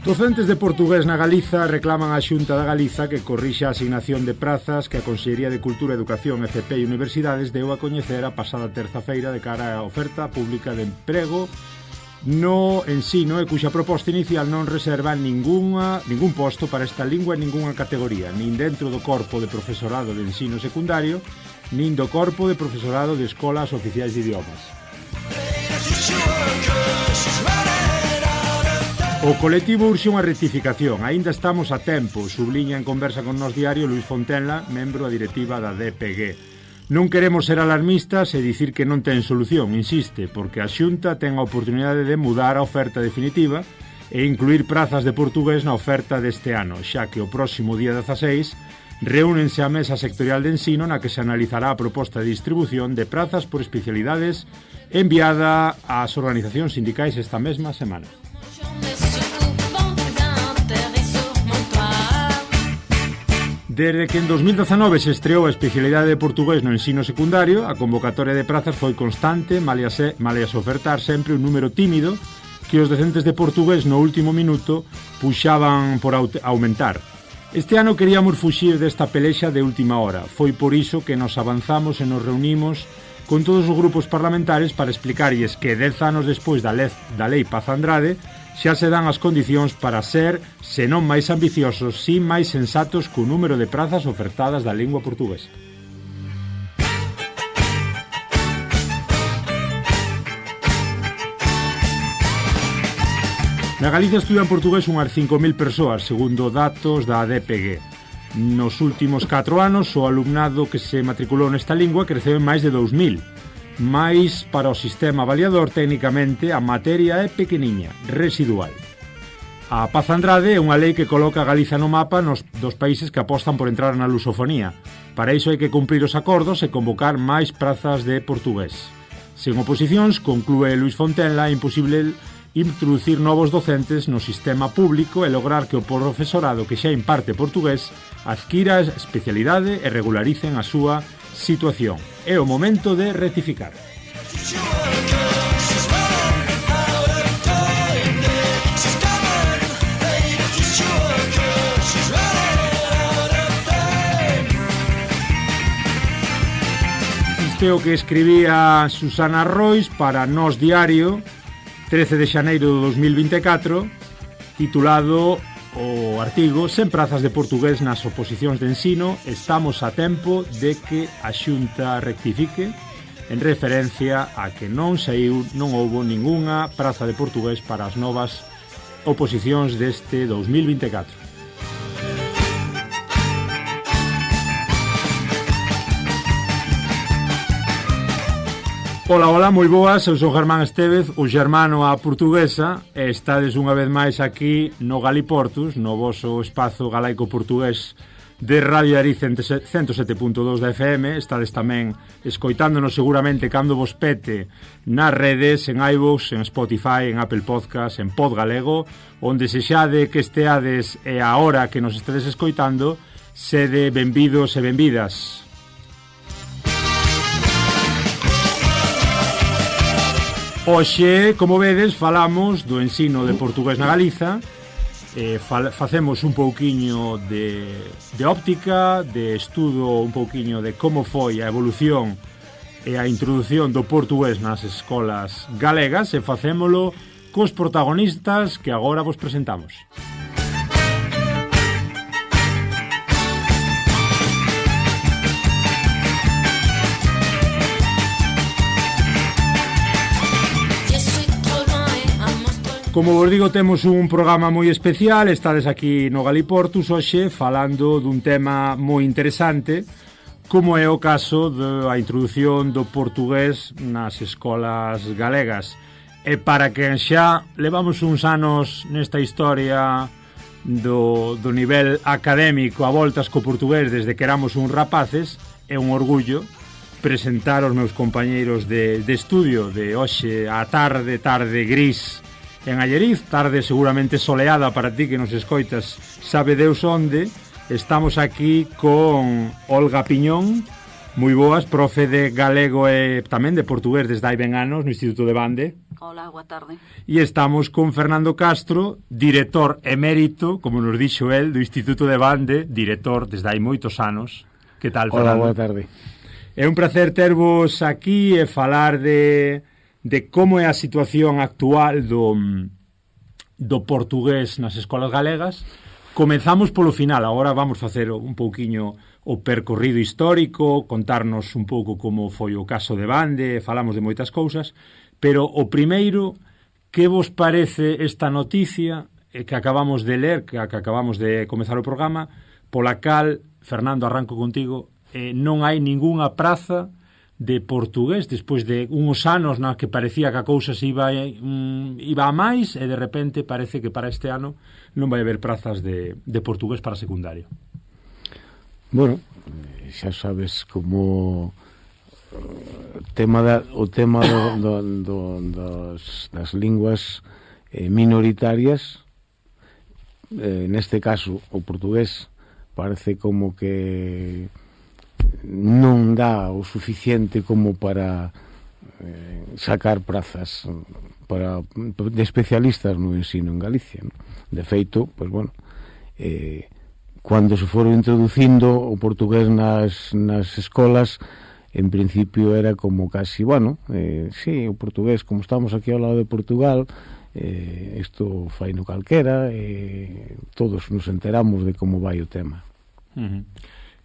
Docentes de portugués na Galiza reclaman á Xunta da Galiza que corrixa a asignación de prazas que a Consellería de Cultura, Educación, ECP e Universidades deu a coñecer a pasada terza-feira de cara á oferta pública de emprego no ensino e cuxa proposta inicial non reserva ningún posto para esta lingua en ningunha categoría, nin dentro do corpo de profesorado de ensino secundario, nin do corpo de profesorado de escolas oficiais de idiomas. O colectivo urxe unha rectificación. Aínda estamos a tempo, subliña en conversa con Nós Diario Luís Fontenla, membro da directiva da DPG. Non queremos ser alarmistas e dicir que non ten solución, insiste, porque a Xunta ten a oportunidade de mudar a oferta definitiva e incluir prazas de portugués na oferta deste ano, xa que o próximo día 16 reúnense a mesa sectorial de ensino na que se analizará a proposta de distribución de prazas por especialidades enviada ás organizacións sindicais esta mesma semana. Desde que en 2019 se estreou a especialidade de portugués no ensino secundario, a convocatoria de prazas foi constante, malia ofertar sempre un número tímido que os docentes de portugués no último minuto puxaban por aumentar. Este ano queríamos fuxir desta pelexa de última hora. Foi por iso que nos avanzamos e nos reunimos con todos os grupos parlamentares para explicarlles que 10 anos despois da Lei Paz Andrade xa se dan as condicións para ser, se non máis ambiciosos, si máis sensatos co número de prazas ofertadas da lingua portuguesa. Na Galicia estudan portugués unhas 5.000 persoas, segundo datos da DPG. Nos últimos 4 anos, o alumnado que se matriculou nesta lingua creceu en máis de 2.000. Mais para o sistema avaliador, técnicamente, a materia é pequeniña, residual. A Paz Andrade é unha lei que coloca a Galiza no mapa dos países que apostan por entrar na lusofonía. Para iso hai que cumprir os acordos e convocar máis prazas de portugués. Sen oposicións, conclúe Luís Fontenla, é imposible introducir novos docentes no sistema público e lograr que o profesorado que xa imparte portugués adquira a especialidade e regularicen a súa situación. É o momento de rectificar. Isto é o que escribía Susana Rois para Nós Diario 13 de xaneiro de 2024, titulado o artigo "Sen prazas de portugués nas oposicións de ensino, estamos a tempo de que a Xunta rectifique", en referencia a que non houbo ningunha praza de portugués para as novas oposicións deste 2024. Ola, moi boas, eu sou Germán Estévez, o germano á portuguesa, e estades unha vez máis aquí no Galiportus, no voso espazo galaico-portugués de Radio Ariz 107.2 da FM. Estades tamén escoitándonos seguramente cando vos pete nas redes, en iVoox, en Spotify, en Apple Podcast, en Pod Galego, onde se xade que esteades e a hora que nos estades escoitando, sede benvidos e benvidas. Hoxe, como vedes, falamos do ensino de portugués na Galiza, facemos un pouquiño de óptica, de estudo un pouquiño de como foi a evolución e a introdución do portugués nas escolas galegas, e facémolo cos protagonistas que agora vos presentamos. Como vos digo, temos un programa moi especial. Estades aquí no Galiportus hoxe falando dun tema moi interesante, como é o caso da introdución do portugués nas escolas galegas. E para quen xa levamos uns anos nesta historia do nivel académico a voltas co portugués desde que éramos uns rapaces, é un orgullo presentar aos meus compañeiros de estudio de hoxe a tarde gris en Alleriz, tarde seguramente soleada para ti que nos escoitas, sabe Deus onde. Estamos aquí con Olga Piñón. Moi boas, profe de galego e tamén de portugués desde hai ben anos no Instituto de Bande. Hola, boa tarde. E estamos con Fernando Castro, director emérito, como nos dixo el, do Instituto de Bande, director desde hai moitos anos. Que tal, Fernando? Hola, boa tarde. É un placer tervos aquí e falar de como é a situación actual do portugués nas escolas galegas. Comezamos polo final, agora vamos facer un pouquiño o percorrido histórico, contarnos un pouco como foi o caso de Bande, falamos de moitas cousas, pero o primeiro, que vos parece esta noticia que acabamos de ler, que acabamos de comezar o programa, pola cal, Fernando, arranco contigo, non hai ningunha praza de portugués despois de uns anos na que parecía que a cousa se iba a máis e de repente parece que para este ano non vai haber prazas de portugués para secundario. Bueno, xa sabes como o tema das linguas minoritarias, neste caso o portugués parece como que non dá o suficiente como para sacar prazas de especialistas no ensino en Galicia, ¿no? De feito, pues bueno, cando se foron introducindo o portugués nas escolas, en principio era como casi, bueno, sí, o portugués, como estamos aquí ao lado de Portugal, isto fai no calquera, todos nos enteramos de como vai o tema.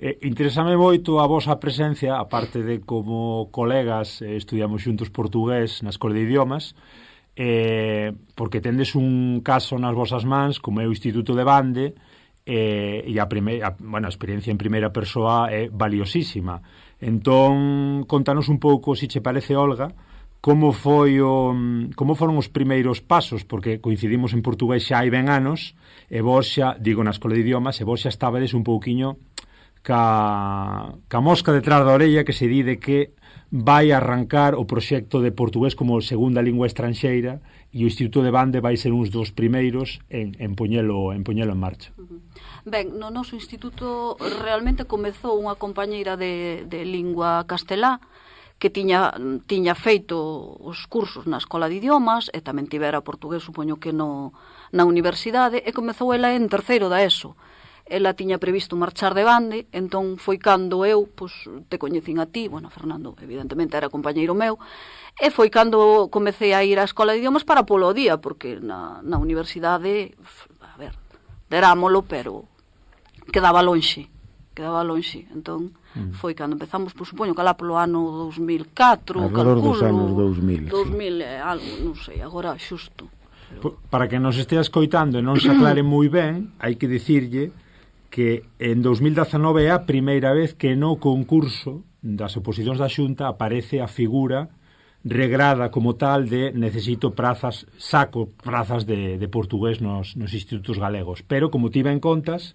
Interésame moito a vosa presencia, aparte de como colegas estudiamos xuntos portugués na Escola de Idiomas, porque tendes un caso nas vosas mans, como é o Instituto de Bande, e a experiencia en primeira persoa é valiosísima. Entón, contanos un pouco, se che parece, Olga, como foron os primeiros pasos, porque coincidimos en portugués xa hai ben anos, e vos xa, digo na Escola de Idiomas, e vos xa estabades un pouquiño ca mosca detrás da orella que se di de que vai arrancar o proxecto de portugués como segunda lingua estranxeira e o Instituto de Bande vai ser uns dos primeiros en poñelo en marcha. Ben, no noso instituto realmente comezou unha compañeira de lingua castelá que tiña feito os cursos na Escola de Idiomas e tamén tivera portugués, supoño que na universidade, e comezou ela en terceiro da ESO. Ela tiña previsto marchar de Bande, entón foi cando eu te coñecín a ti, bueno, Fernando evidentemente era compañeiro meu, e foi cando comecei a ir á Escola de Idiomas para polo día, porque na universidade, a ver, derámolo, pero quedaba lonxe, entón foi cando empezamos, por supoño que alá polo ano 2004, alrededor dos anos 2000, 2000 algo, non sei, agora xusto. Para que nos estea escoitando e non se aclare moi ben, hai que dicirlle que en 2019 é a primeira vez que no concurso das oposicións da Xunta aparece a figura regrada como tal de necesito prazas, saco prazas de portugués nos institutos galegos. Pero, como ti ben contas,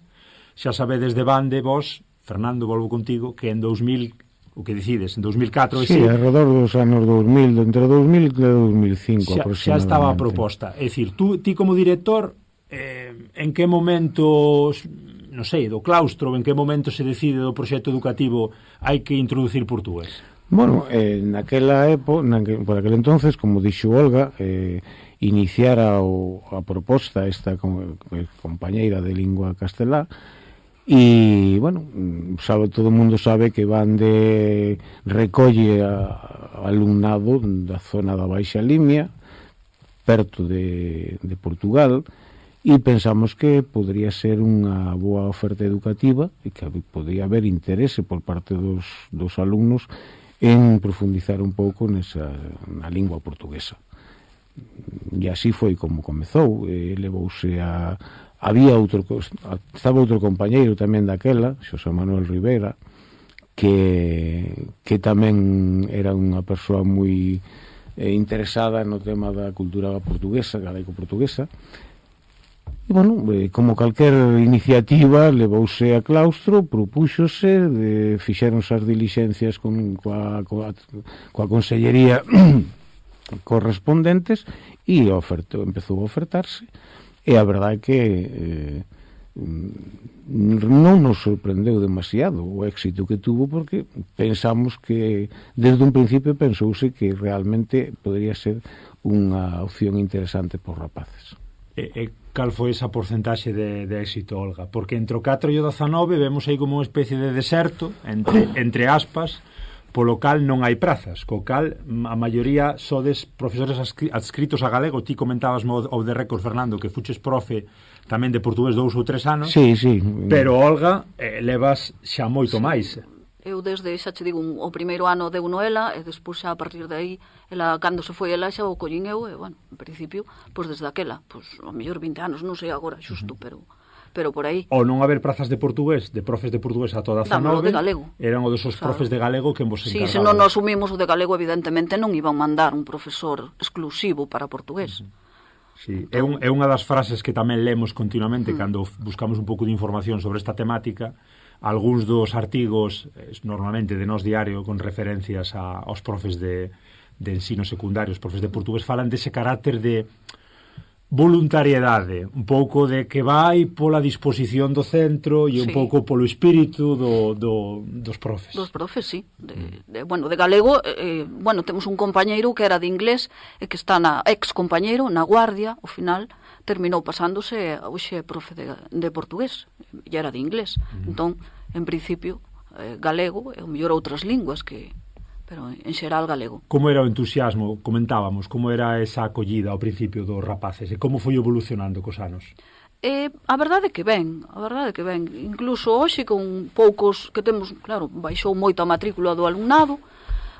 xa sabedes de Bande vos, Fernando, volvo contigo, que en 2000, o que decides, en 2004... Sí, alrededor dos anos 2000, entre 2000 e 2005 aproximadamente. Xa estaba a proposta. É dicir, ti como director, en que momento, non sei, do claustro, en que momento se decide do proxecto educativo hai que introducir portugués? Bueno, naquela época, por aquel entonces, como dixo Olga, iniciara a proposta esta compañeira de lingua castelá, e, bueno, todo o mundo sabe que Bande recolle alumnado da zona da Baixa Limia, perto de Portugal, e pensamos que podría ser unha boa oferta educativa e que podría haber interese por parte dos alumnos en profundizar un pouco na lingua portuguesa. E así foi como comezou. Levouse estaba outro compañeiro tamén daquela, Xosé Manuel Rivera, que tamén era unha persoa moi interesada no tema da cultura portuguesa, galaico-portuguesa. E, bueno, como calquer iniciativa, levouse a claustro, propúxose, fixéronse as dilixencias coa consellería correspondentes e empezou a ofertarse. E a verdade é que non nos sorprendeu demasiado o éxito que tuvo, porque pensamos que desde un principio pensouse que realmente podría ser unha opción interesante por rapaces. E cal foi esa porcentaxe de éxito, Olga? Porque entre o 4 e o 19 vemos aí como unha especie de deserto, entre aspas, polo cal non hai prazas, co cal a maioría sodes profesores adscritos a galego. Ti comentabas ao de récord, Fernando, que fuches profe tamén de portugués 2 ou 3 anos. Sí. Pero, Olga, levas xa moito máis. Eu desde, xa te digo, o primeiro ano deu no ela, e despois xa a partir de aí, ela, cando se foi ela, xa o collín eu, e, bueno, en principio, pois desde aquela, pois, ao mellor 20 anos, non sei agora, xusto, pero por aí. Ou non haber prazas de portugués, de profes de portugués a toda a 19, de galego. Eran o desos profes de galego que vos encargaban. Sí, se non nos asumimos o de galego, evidentemente non iban mandar un profesor exclusivo para portugués. Sí, é unha das frases que tamén lemos continuamente cando buscamos un pouco de información sobre esta temática. Algúns dos artigos, normalmente de Nós Diario, con referencias aos profes de ensino secundario, os profes de portugués, falan dese carácter de voluntariedade, un pouco de que vai pola disposición do centro e un pouco polo espírito dos profes. Dos profes, sí. De galego, temos un compañeiro que era de inglés e que está ex compañeiro na Guardia, ao final terminou pasándose hoxe profe de portugués e era de inglés. Entón, en principio, galego e o mellor outras linguas pero en xeral galego. Como era o entusiasmo, comentábamos, como era esa acollida ao principio dos rapaces e como foi evolucionando cos anos? A verdade é que ben, incluso hoxe con poucos que temos, claro, baixou moito a matrícula do alumnado,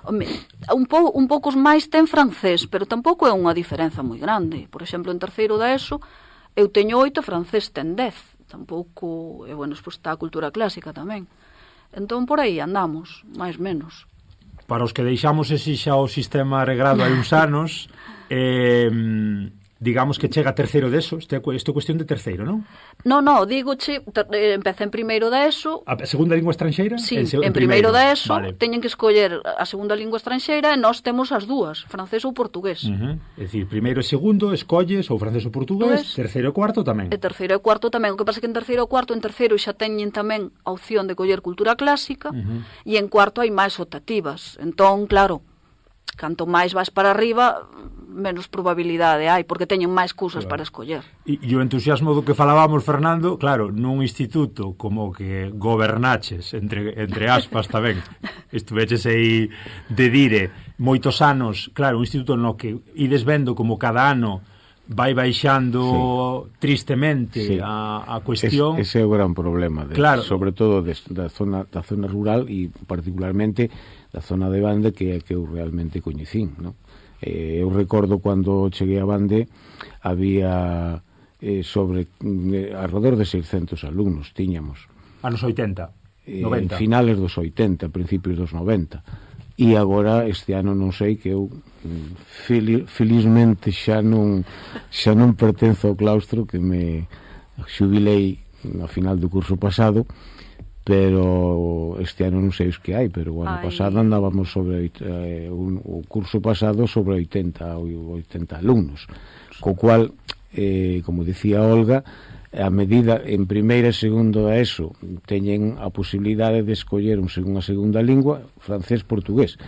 un poucos máis ten francés, pero tampouco é unha diferenza moi grande. Por exemplo, en terceiro da ESO, eu teño 8, francés ten 10, tampouco, e bueno, despois está a cultura clásica tamén. Entón, por aí andamos, máis menos. Para os que deixamos ese xa o sistema regrado hai uns anos, digamos que chega terceiro de ESO, isto é cuestión de terceiro, non? Non, digoche, empeza en primeiro da ESO. A segunda lingua estranxeira? Sí, en primeiro da ESO, teñen que escoller a segunda lingua estranxeira e nós temos as dúas, francés ou portugués. É dicir, primeiro e segundo escolles ou francés ou portugués, terceiro e cuarto tamén. E terceiro e cuarto tamén, o que pasa que en terceiro e cuarto, xa teñen tamén a opción de coller cultura clásica, e en cuarto hai máis optativas. Entón, claro, canto máis vas para arriba, menos probabilidade hai, porque teñen máis cousas para escoller. E o entusiasmo do que falábamos, Fernando, claro, nun instituto como que gobernaches, entre aspas tamén, estuveches aí de dire moitos anos, claro, un instituto no que ides vendo como cada ano vai baixando tristemente a cuestión. Ese é o gran problema, sobre todo da zona rural e particularmente da zona de Bande, que é que eu realmente coñecín, non? Eu recordo cando cheguei a Bande había alrededor de 600 alumnos tiñamos. Anos 80, 90. Finales dos 80, principios dos 90. E agora este ano non sei, que eu felizmente xa non pertenzo ao claustro, que me xubilei no final do curso pasado, pero este ano non sei os que hai, pero o ano pasado andábamos sobre o curso pasado sobre 80 alumnos, co cual, como dicía Olga, a medida en primeira e segundo da ESO teñen a posibilidade de escoller unha segunda lingua, francés, portugués,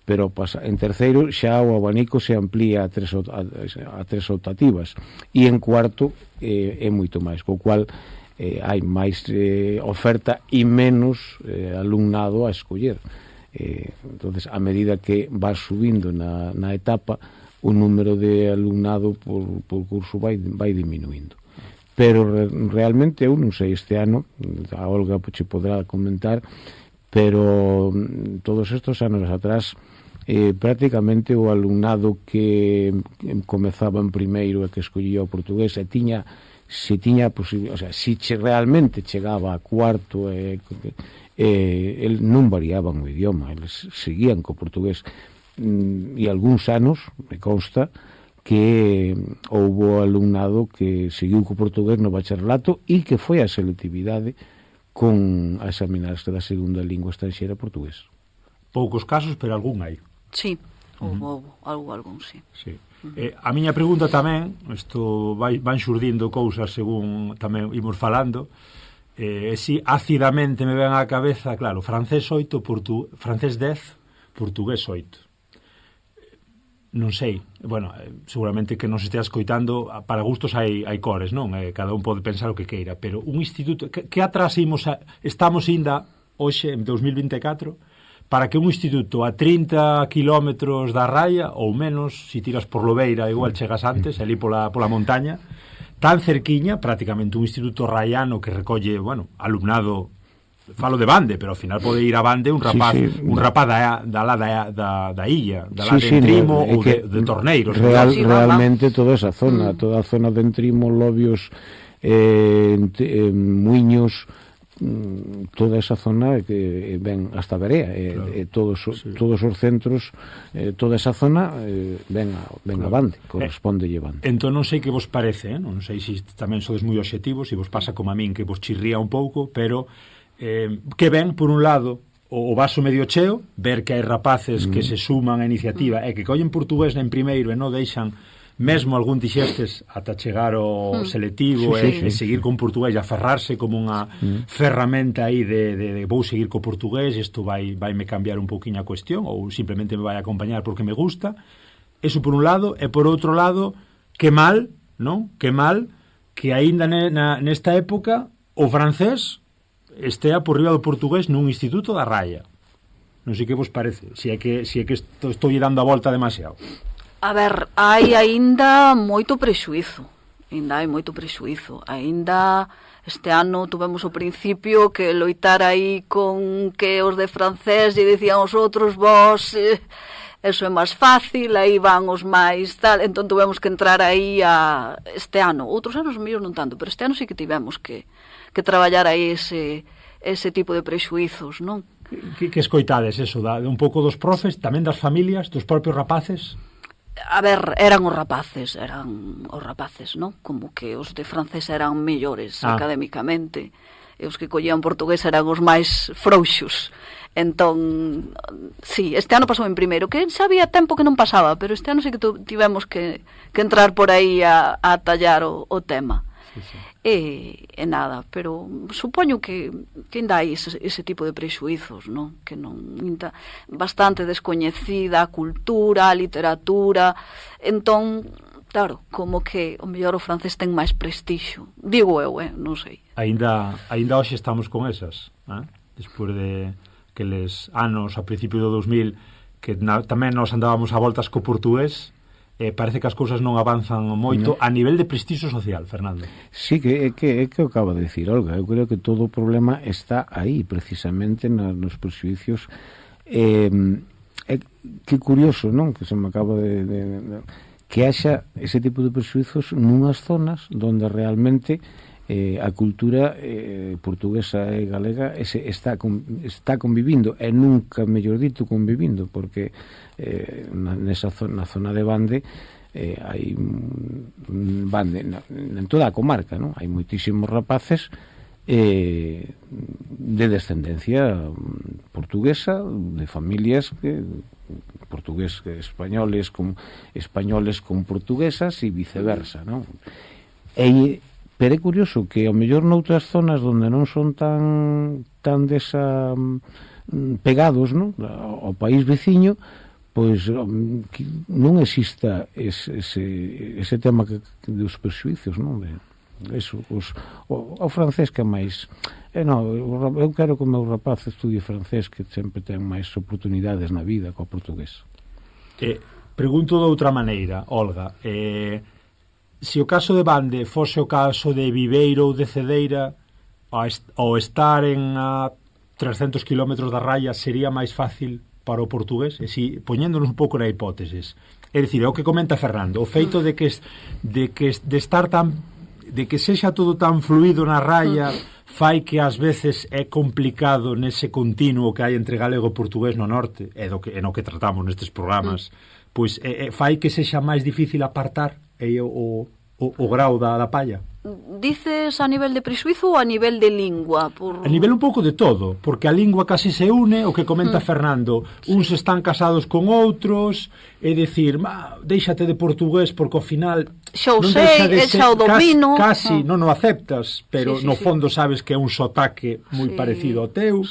pero en terceiro xa o abanico se amplía a tres optativas, e en cuarto é moito máis, co cual hai máis oferta e menos alumnado a escoller. Entonces, a medida que vas subindo na etapa, o número de alumnado por curso vai diminuindo. Pero realmente eu non sei, este ano a Olga che podrá comentar, pero todos estes anos atrás prácticamente o alumnado que comezaba en primeiro e que escollía o portugués e se tiña posibilidade, o sea, se realmente chegaba a cuarto, el non variaban o idioma, eles seguían co portugués, e algúns anos me consta que houbo alumnado que seguiu co portugués no bacharelato e que foi a selectividade con a examinarse da segunda lingua estranxeira portugués. Poucos casos, pero algún hai. Sí, houbo algún, sí. A miña pregunta tamén, isto van xurdindo cousas según tamén imos falando, si ácidamente me ven á cabeza, claro, francés 8, francés 10, portugués 8. Non sei, bueno, seguramente que nos estea escoitando, para gustos hai cores, non? Cada un pode pensar o que queira, pero un instituto, que atrás estamos ainda hoxe, en 2024, para que un instituto a 30 kilómetros da raya, ou menos, se tiras por Lobeira, igual chegas antes, ali pola montaña, tan cerquiña, prácticamente un instituto raiano que recolle, bueno, alumnado, falo de Bande, pero ao final pode ir a Bande un rapaz, un rapaz da illa, da de Entrimo ou de Torneiros. Realmente toda esa zona, toda a zona de Entrimo, Lobios, Muiños, toda esa zona que ven hasta Berea, todos os centros, toda esa zona ven a Bande, corresponde a Bande. Entón non sei que vos parece, non sei se tamén sodes moi obxectivos, se vos pasa como a min que vos chirría un pouco, pero que ven, por un lado, o vaso medio cheo, ver que hai rapaces que se suman a iniciativa e que collen portugués en primeiro e non deixan mesmo algún dixestes ata chegar ao selectivo e seguir con portugués e aferrarse como unha ferramenta aí de vou seguir co portugués, isto vai me cambiar un pouquiño a cuestión ou simplemente me vai acompañar porque me gusta. Eso por un lado, e por outro lado, que mal, non? Que mal que aínda nesta época o francés estea por riba do portugués nun instituto da raya. Non sei que vos parece, se é que estou dando a volta demasiado. A ver, hai aínda moito prexuízo. Aínda este ano tuvemos o principio que loitar aí con que os de francés e dicían os outros vos, eso é máis fácil, aí van os máis tal, entón tuvemos que entrar aí este ano. Outros anos mellor non tanto, pero este ano sí que tivemos que traballar aí ese tipo de prexuízos, non? Que escoitades eso, un pouco dos profes, tamén das familias, dos propios rapaces? A ver, eran os rapaces, non? Como que os de francés eran mellores académicamente, e os que collían portugués eran os máis frouxos. Entón, sí, este ano pasou en primeiro, que xa había tempo que non pasaba, pero este ano sí que tivemos que entrar por aí a tallar o tema. Sí. E nada, pero supoño que ainda hai ese tipo de prexuízos, non? Que non bastante descoñecida a cultura, a literatura, entón, claro, como que o mellor o francés ten máis prestixio, digo eu, non sei. Ainda hoxe estamos con esas, despois de aqueles anos a principio do 2000 que tamén nos andábamos a voltas co portugués. Parece que as cousas non avanzan moito a nivel de prestixio social, Fernando. Sí, que o acaba de decir Olga. Eu creo que todo o problema está aí, precisamente nos prexuicios. Que curioso, non? Que se me acaba de que haxa ese tipo de prexuizos nunhas zonas onde realmente a cultura portuguesa e galega está convivindo, e nunca, mellor dito, convivindo, porque na zona de Bande hai Bande en toda a comarca, non? Hai moitísimos rapaces de descendencia portuguesa, de familias portugués españoles con portuguesas e viceversa, non? Pero é curioso que ao mellor noutras zonas onde non son tan pegados, non, ao país veciño, pois non exista ese tema dos prexuízos, non? Eso, o francés que é máis... eu quero que o meu rapaz estudie francés, que sempre ten máis oportunidades na vida co portugués. Pregunto de outra maneira, Olga, se o caso de Bande fose o caso de Viveiro ou de Cedeira, ao estar a 300 km da raya, sería máis fácil para o portugués? E si, poñéndonos un pouco na hipótesis, é dicir, é o que comenta Fernando, o feito de que sexa todo tan fluido na raya fai que ás veces é complicado nese continuo que hai entre galego e portugués no norte, e no que tratamos nestes programas, pois fai que sexa máis difícil apartar o grau da palla. dices a nivel de prexuizo ou a nivel de lingua? A nivel un pouco de todo, porque a lingua casi se une, o que comenta Fernando, uns están casados con outros, é dicir, déixate de portugués porque ao final xa o sei, xa o domino, casi non o aceptas, pero no fondo sabes que é un sotaque moi parecido ao teu,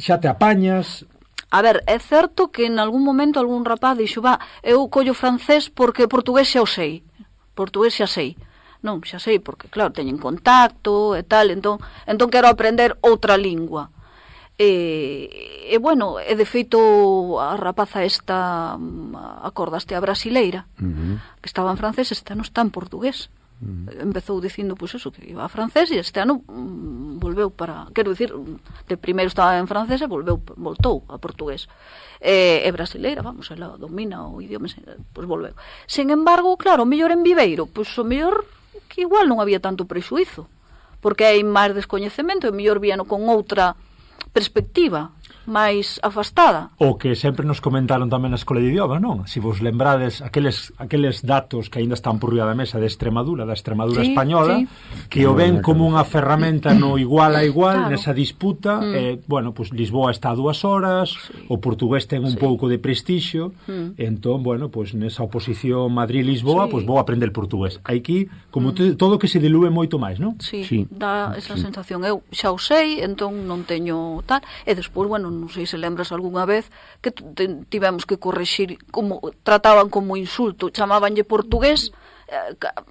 xa te apañas. A ver, é certo que en algún momento algún rapaz dixo, eu collo francés porque portugués xa o sei, portugués xa sei. Non, xa sei, porque claro, teñen contacto e tal, entón quero aprender outra lingua. E bueno, e de feito a rapaza esta, acordaste, a brasileira, que estaba en francés, este ano está en portugués. Empezou dicindo, pois eso, que iba a francés, e este ano volveu para, quero dicir, de primeiro estaba en francés e voltou a portugués. E brasileira, vamos, ela domina o idioma, pois volveu. Sen embargo, claro, o mellor en Viveiro, pois o mellor que igual non había tanto prexuízo, porque hai máis descoñecemento, e mellor víano con outra perspectiva máis afastada. O que sempre nos comentaron tamén na Escola de Idiomas, non? Se vos lembrades aqueles datos que aínda están por riba da mesa de Extremadura, da Extremadura española, que o ven como unha ferramenta no igual a igual, nesa disputa, bueno, pues Lisboa está a 2 horas, o portugués ten un pouco de prestixio, entón, bueno, pues nesa oposición Madrid-Lisboa, pues vou aprender portugués. Aquí, como todo que se dilúe moito máis, non? Sí, dá esa sensación. Eu xa o sei, entón non teño tal, e despois, bueno, non sei se lembras algunha vez que tivemos que corrixir, como trataban como insulto, chamábanlle portugués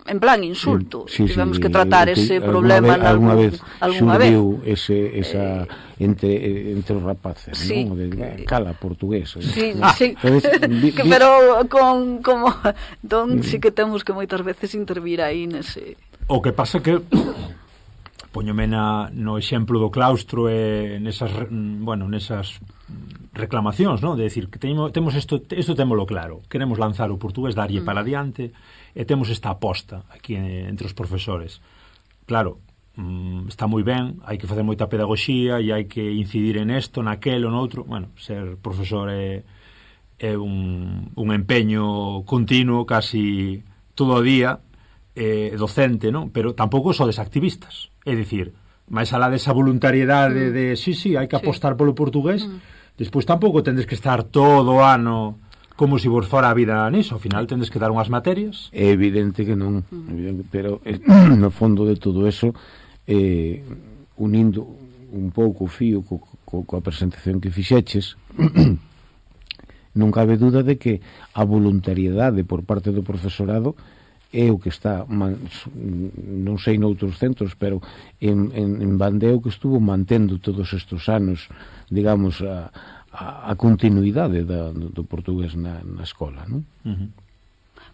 en plan insulto. Tivemos que tratar ese problema alguna vez xurdiu esa entre os rapaces, non? Cala portugués. Pero como entón sí que temos que moitas veces intervir aí nese. O que pasa que póñome no exemplo do claustro e nesas reclamacións, non? De decir, que temos isto témolo claro, queremos lanzar o portugués, darlle para adiante, e temos esta aposta aquí entre os profesores. Claro, está moi ben, hai que facer moita pedagogía e hai que incidir en isto, naquelo, no outro. Bueno, ser profesor é un empeño continuo, casi todo o día, docente, non? Pero tampouco sodes activistas. É dicir, máis alá desa voluntariedade de sí, hai que apostar polo portugués, despois tampouco tendes que estar todo o ano como se vos fora a vida niso, ao final tendes que dar unhas materias. É evidente que non, pero no fondo de todo eso, unindo un pouco o fío coa presentación que fixeches, non cabe duda de que a voluntariedade por parte do profesorado é o que está, non sei noutros centros, pero en Bandeo que estuvo mantendo todos estes anos, digamos, a continuidade do portugués na escola, non?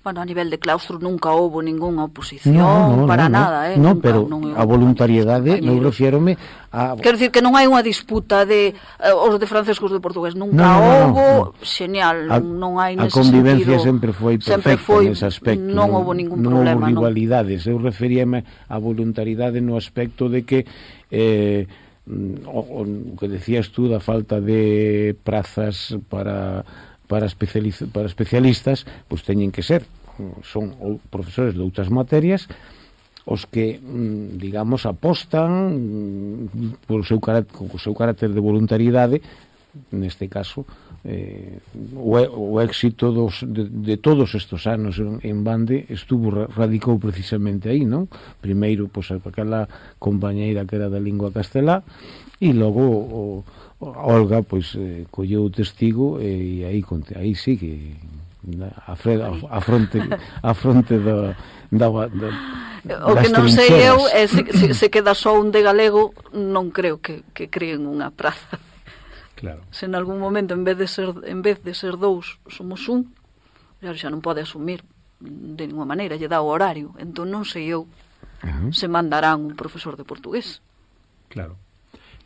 Bueno, a nivel de claustro nunca houve ningunha oposición para nada, non, pero a voluntariedade non refiérome a... Quero dicir que non hai unha disputa de os de francés cos de portugués, nunca houve, genial, non hai nese sentido. A convivencia sempre foi perfecta nese aspecto, non houve ningún problema, non houve rivalidades. Eu referíame a voluntariedade no aspecto de que o que decías tú da falta de prazas para especialistas, pois teñen que ser, son profesores de outras materias os que, digamos, apostan polo seu carácter de voluntariedade, neste caso, o éxito de todos estes anos en Bande radicou precisamente aí, non? Primeiro, pois, aquela compañeira que era da lingua castelá, e logo Olga, pois, colleu o testigo e aí sí que a fronte da o que non sei eu é se queda só un de galego, non creo que creen unha praza. Claro. Se en algún momento en vez de ser dous somos un, xa non pode asumir de ninguna maneira, lle dá o horario, entón non sei eu se mandarán un profesor de portugués. Claro.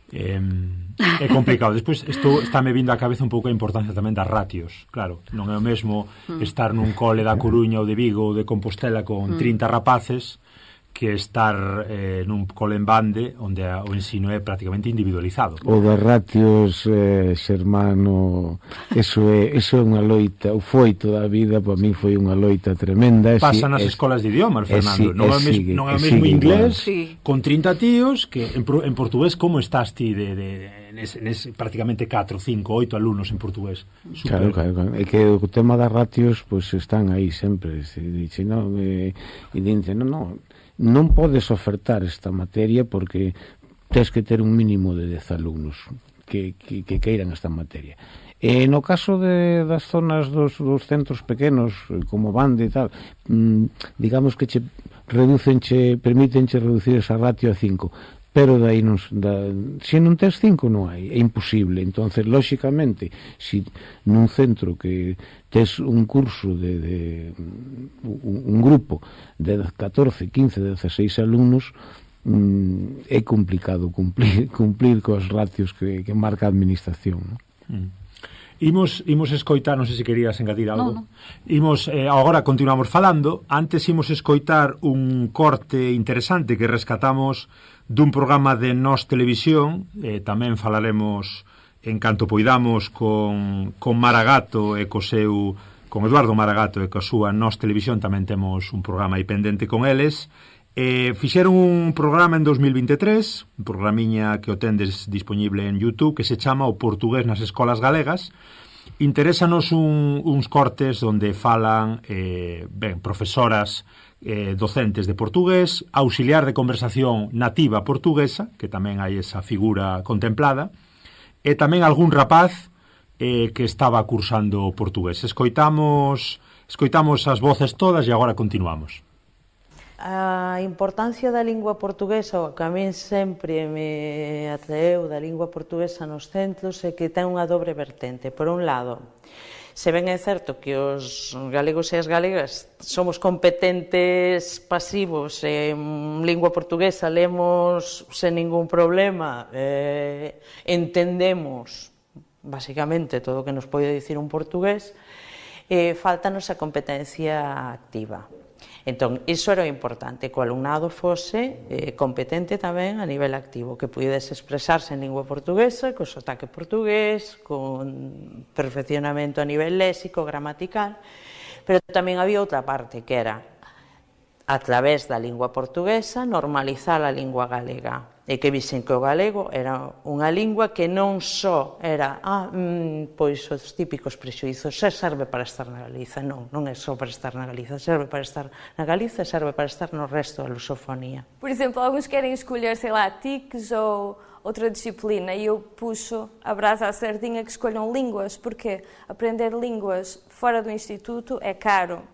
É complicado. Despois estáme vindo á cabeza un pouco a importancia tamén das ratios. Claro, non é o mesmo estar nun cole da Coruña ou de Vigo ou de Compostela con 30 rapaces que estar nun cole en bande onde o ensino é prácticamente individualizado. O das ratios, Xermano, eso é unha loita, o foi toda a vida, para mí foi unha loita tremenda. Pasa nas escolas de idiomas, Fernando. Non é o mesmo inglés con 30 tíos que en portugués. Como estás ti nes prácticamente 4, 5, 8 alumnos en portugués? Claro. É que o tema das ratios pues están aí sempre. E dicen, non podes ofertar esta materia porque tens que ter un mínimo de 10 alumnos que queiran esta materia. E no caso das zonas dos centros pequenos, como Bande e tal, digamos que permítenche reducir esa ratio a 5, pero dai se non tes 5 non hai, é imposible. Entonces, lóxicamente, se nun centro que tes un curso un grupo de 14, 15, 16 alumnos, é complicado cumplir cos ratios que marca a administración, non? Imos escoitar, non sei se querías engadir algo. No. Agora continuamos falando. Antes imos escoitar un corte interesante que rescatamos dun programa de Nós Televisión. Tamén falaremos en canto poidamos con Maragato e con Eduardo Maragato e coa súa Nós Televisión. Tamén temos un programa aí pendente con eles. Fixeron un programa en 2023, un programiña que o tendes disponible en YouTube, que se chama O Portugués nas Escolas Galegas. Interésanos uns cortes onde falan profesoras docentes de portugués, auxiliar de conversación nativa portuguesa, que tamén hai esa figura contemplada, e tamén algún rapaz que estaba cursando portugués. Escoitamos as voces todas e agora continuamos. A importancia da lingua portuguesa, o que a min sempre me atraeu da lingua portuguesa nos centros, é que ten unha dobre vertente. Por un lado, se ben é certo que os galegos e as galegas somos competentes pasivos en lingua portuguesa, lemos sen ningún problema, entendemos basicamente todo o que nos pode dicir un portugués, faltanos a competencia activa. Entón, iso era o importante, que o alumnado fose competente tamén a nivel activo, que pudese expresarse en lingua portuguesa, co sotaque portugués, con perfeccionamento a nivel léxico, gramatical, pero tamén había outra parte, que era, a través da lingua portuguesa, normalizar a lingua galega, e que visen que o galego era unha lingua que non só era pois os típicos prexuizos, serve para estar na Galiza. Non é só para estar na Galiza, serve para estar na Galiza, serve para estar no resto da lusofonía. Por exemplo, alguns querem escolher, sei lá, TICs ou outra disciplina, e eu puxo a brasa à sardinha que escolham línguas, porque aprender línguas fora do instituto é caro.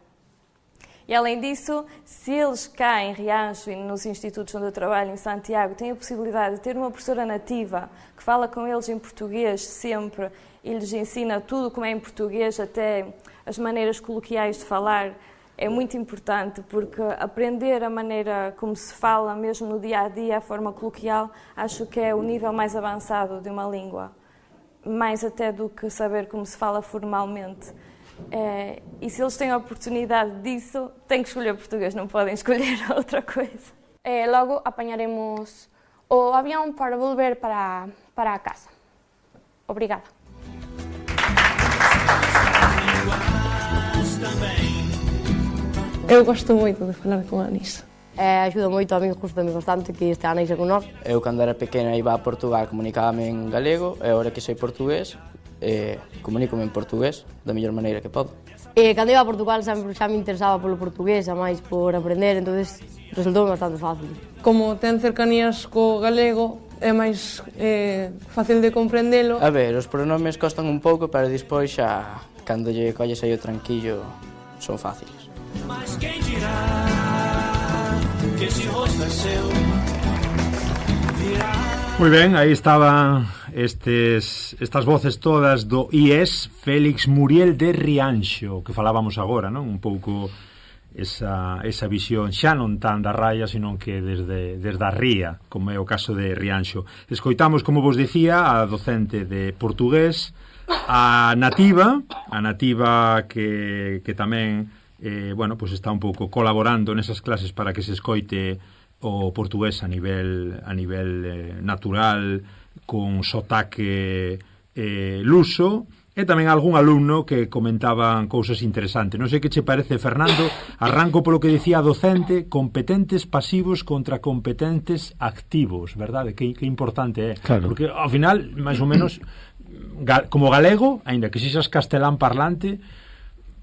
E, além disso, se eles cá em Riancho e nos institutos onde eu trabalho, em Santiago, têm a possibilidade de ter uma professora nativa que fala com eles em português sempre e lhes ensina tudo como é em português, até as maneiras coloquiais de falar, é muito importante, porque aprender a maneira como se fala, mesmo no dia-a-dia, a forma coloquial, acho que é o nível mais avançado de uma língua, mais até do que saber como se fala formalmente. E se eles têm a oportunidade disso, têm que escolher português, não podem escolher outra coisa. Logo apanharemos o avião para volver para a casa. Obrigada. Eu gosto moito de falar con Anis. Axuda moito a min justamente bastante que este ano ixe con nós. Eu, cando era pequena, iba a Portugal, comunicábame en galego, e agora que sei portugués, comunícome en portugués da mellor maneira que podo. Cando iba a Portugal sempre xa me interesaba polo portugués, a máis por aprender, entonces resultou bastante fácil. Como ten cercanías co galego, é máis fácil de comprendelo. A ver, os pronomes costan un pouco, pero despois xa, cando lle colles aí o tranquillo, son fáciles. Mas quen dirá que ese rosto é seu? Moi ben, aí estaban estas voces todas do IES Félix Muriel de Rianxo, que falábamos agora, non? Un pouco esa visión xa non tan da raya, sino que desde a ría, como é o caso de Rianxo. Escoitamos, como vos dicía, a docente de portugués, a nativa que tamén bueno, pues está un pouco colaborando nesas clases para que se escoite o portugués a nivel natural, con sotaque luso, e tamén algún alumno que comentaban cousas interesantes. Non sei que che parece, Fernando. Arranco polo que dicía a docente: competentes pasivos contra competentes activos, verdade? Que importante é. Claro. Porque ao final, máis ou menos, como galego, aínda que sexas castelán parlante,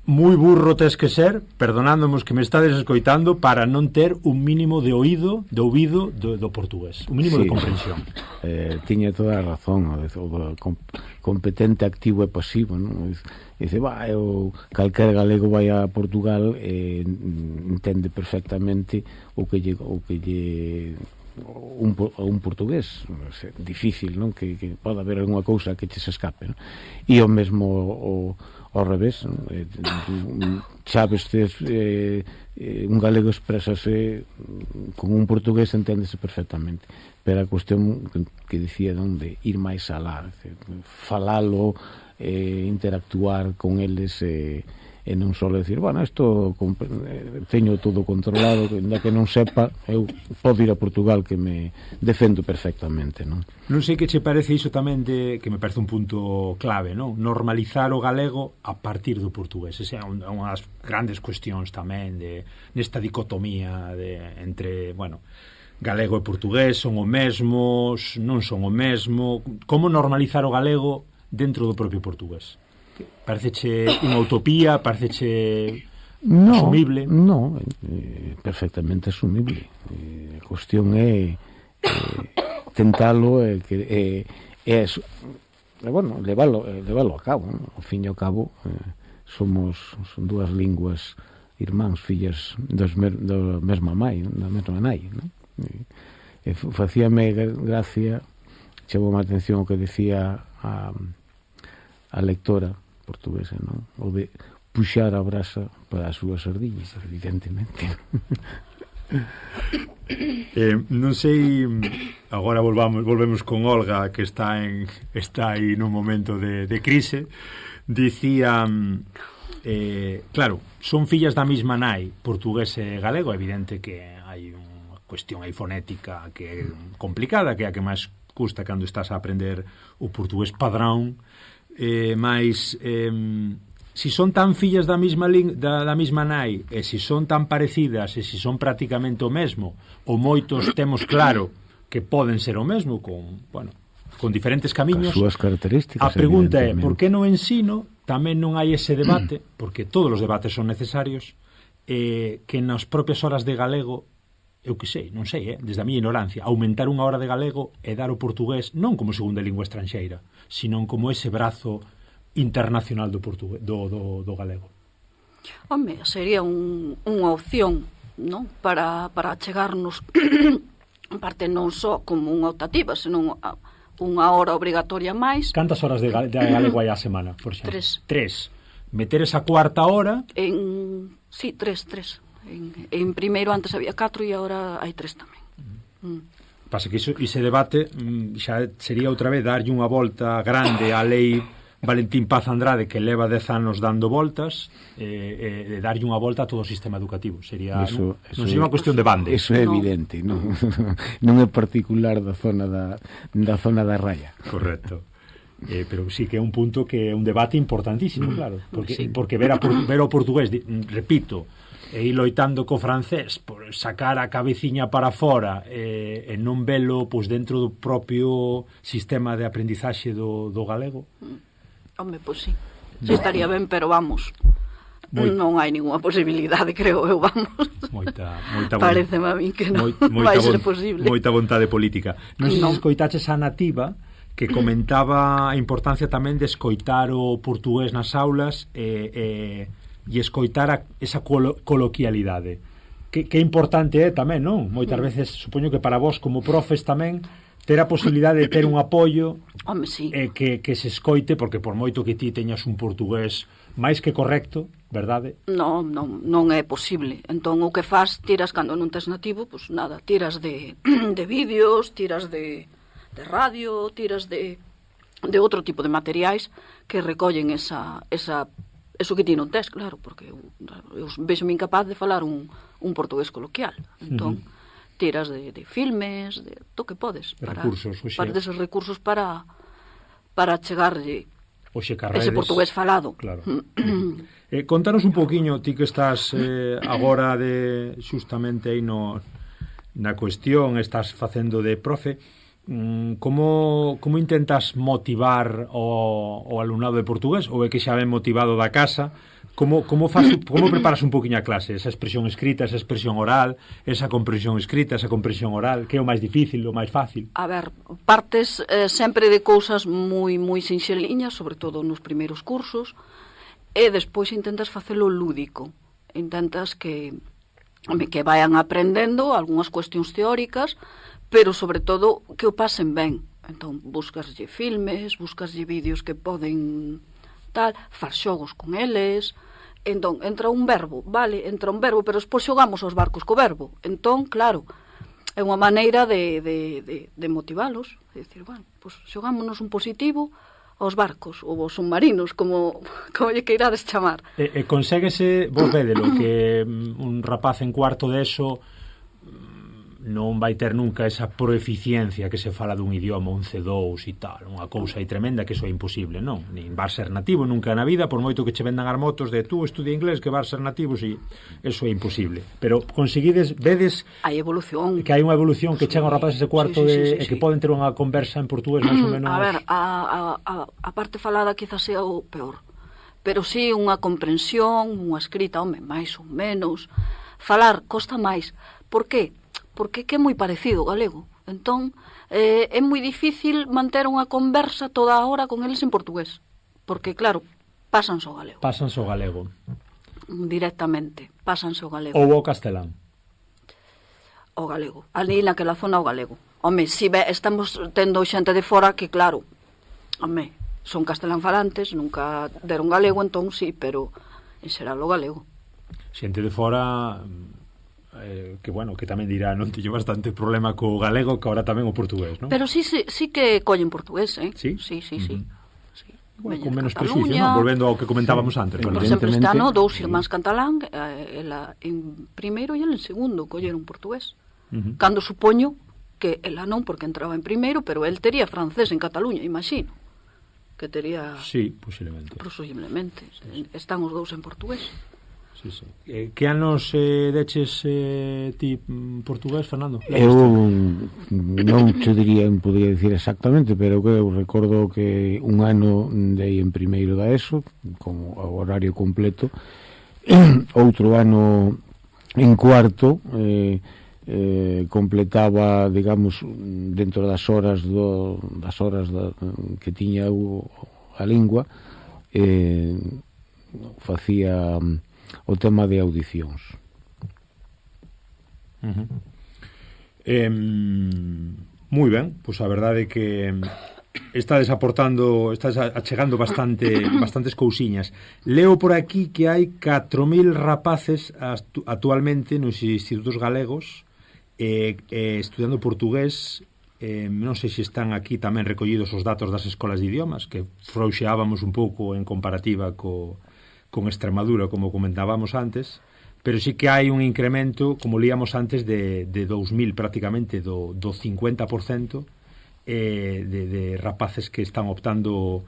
moi burro tes que ser, perdonándomos que me estades escoitando, para non ter un mínimo de ouvido do portugués, un mínimo de comprensión. Tiña toda a razón, o competente activo e pasivo, non? Dice, calquer galego vai a Portugal e entende perfectamente o que lle un portugués. Difícil, non? Que pode haber alguna cousa que che se escape, non? E o mesmo ao revés, sabes, un galego exprésase con un portugués, enténdese perfectamente, pero a cuestión que dicía de ir máis alá, falalo, interactuar con eles, e non só decir, bueno, isto teño todo controlado, ainda que non sepa, eu podo ir a Portugal, que me defendo perfectamente, non? Non sei que che parece iso tamén, que me parece un punto clave, non? Normalizar o galego a partir do portugués. Esa é unha das grandes cuestións tamén nesta dicotomía entre, bueno, galego e portugués, son o mesmo, non son o mesmo. Como normalizar o galego dentro do propio portugués? Pareceche unha utopía? Pareceche asumible? Non, perfectamente asumible. A cuestión é tentalo e bueno, levalo a cabo, non? Ao fin e ao cabo, son dúas linguas irmáns, fillas da mesma mai, da mesma nai, non? Facíame gracia, chamou a atención o que decía a lectora portuguesa, non? O de puxar a brasa para as súas sardiñas, evidentemente. Non sei, agora volvemos con Olga, que está aí nun momento de crise. Dicía, claro, son fillas da mesma nai, portugués e galego. É evidente que hai unha cuestión aí fonética que é complicada, que é a que máis custa cando estás a aprender o portugués padrón, mas si son tan fillas da mesma nai, e si son tan parecidas, e si son prácticamente o mesmo, ou moitos temos claro que poden ser o mesmo, con diferentes camiños, as súas características. A pregunta é, por que no ensino tamén non hai ese debate, porque todos os debates son necesarios, que nas propias horas de galego, eu que sei, non sei, desde a miña ignorancia, aumentar unha hora de galego e dar o portugués non como segunda lingua estranxeira, sino como ese brazo internacional do galego. Home, sería unha opción, non? Para chegarnos parte non só como unha optativa, senón unha hora obrigatoria máis. Cantas horas de galego hai a semana, por exemplo? 3. Meter esa cuarta hora? Sí, 3. En primeiro antes había 4 e agora hai 3 tamén. Pasa que ese debate xa sería outra vez darlle unha volta grande á lei Valentín Paz Andrade, que leva 10 anos dando voltas, e darlle unha volta a todo o sistema educativo. Sería non sería unha cuestión de bande. Eso é evidente, non é particular da zona da raya. Correcto. Pero sí que é un punto que é un debate importantísimo, claro, porque ver o portugués, repito, e ir loitando co francés por sacar a cabeciña para fora e non velo dentro do propio sistema de aprendizaxe do galego. Home, pois sí, estaría ben, pero vamos, non hai ninguna posibilidade, creo eu, vamos. Moita pareceme a mí que non vai ser posible. Moita vontade política. Non sei se escoitaches a Nativa, que comentaba a importancia tamén de escoitar o portugués nas aulas e escoitar esa coloquialidade. Que importante é tamén, non? Moitas veces, supoño que para vos como profes tamén, ter a posibilidade de ter un apoio, que se escoite, porque por moito que ti teñas un portugués máis que correcto, verdade? Non é posible. Entón, o que faz, tiras cando non tes nativo, pois nada, tiras de vídeos, tiras de radio, tiras de outro tipo de materiais que recollen esa Eso que ti non tes, claro, porque eu vexo-me incapaz de falar un portugués coloquial. Entón, tiras de filmes, de to que podes, para deses recursos para chegarlle ese portugués falado. Claro. Contanos un poquinho, ti que estás agora xustamente aí na cuestión, estás facendo de profe, como intentas motivar o alumnado de portugués, ou é que xa ven motivado da casa? Como preparas un poquinho a clase? Esa expresión escrita, esa expresión oral, esa comprensión escrita, esa comprensión oral, que é o máis difícil, o máis fácil? A ver, partes sempre de cousas moi sinxeliñas, sobre todo nos primeiros cursos, e despois intentas facelo lúdico. Intentas que vayan aprendendo algunhas cuestións teóricas, pero sobre todo que o pasen ben. Entón, buscaslle filmes, buscaslle vídeos que poden faz xogos con eles. Entón, entra un verbo, pero despois xogamos aos barcos co verbo. Entón, claro, é unha maneira de motivalos, de dicir, bueno, pues xogámonos un positivo aos barcos, ou aos submarinos, como lle queirades chamar. E conséguese, vos védelo, que un rapaz en cuarto de eso non vai ter nunca esa proeficiencia que se fala dun idioma, un C2 e tal, unha cousa aí tremenda que iso é imposible, non? Nin vas ser nativo nunca na vida, por moito que che vendan as motos de tú estudia inglés que vas ser nativo, si eso é imposible. Pero conseguides, vedes hai evolución, que hai unha evolución, que chegan os rapaces de cuarto e que poden ter unha conversa en portugués máis ou menos. A ver, a parte falada quizás sea o peor, pero sí unha comprensión, unha escrita, home, máis ou menos. Falar costa máis. Por qué? Porque é moi parecido o galego. Entón, é moi difícil manter unha conversa toda a hora con eles en portugués. Porque, claro, pásanse o galego. Pásanse o galego. Directamente, pásanse o galego. Ou o castelán. O galego. Ali naquela zona o galego. Home, si estamos tendo xente de fora que, claro, home, son castelán falantes, nunca deron galego, entón sí, pero en xeral o galego. Xente de fora... que bueno, que tamén dirá non teño bastante problema co galego que ahora tamén o portugués, non? Pero sí que collen portugués, Sí? Sí. Bueno, con menos prejuicio, non? Volvendo ao que comentábamos antes. Por exemplo, este ano, dous irmáns catalán, ela en primeiro e ela en segundo colleron portugués. Cando supoño que ela non, porque entraba en primeiro, pero el tería francés en Cataluña, imagino. Que tería... Sí, posiblemente. Están os dous en portugués. Sí. Que anos deches ti portugués, Fernando? Eu non te diría, podría dicir exactamente, pero que eu recordo que un ano dei en primeiro da ESO, con o horario completo, outro ano en cuarto, completaba, digamos, dentro das horas que tiña a lingua, facía o tema de audicións. Moi ben, pois a verdade é que estás achegando bastantes cousiñas. Leo por aquí que hai 4.000 rapaces actualmente nos institutos galegos estudiando portugués. Non sei se están aquí tamén recollidos os datos das escolas de idiomas, que frouxeábamos un pouco en comparativa con Extremadura, como comentábamos antes, pero sí que hai un incremento, como líamos antes, de 2000 prácticamente, do 50% de rapaces que están optando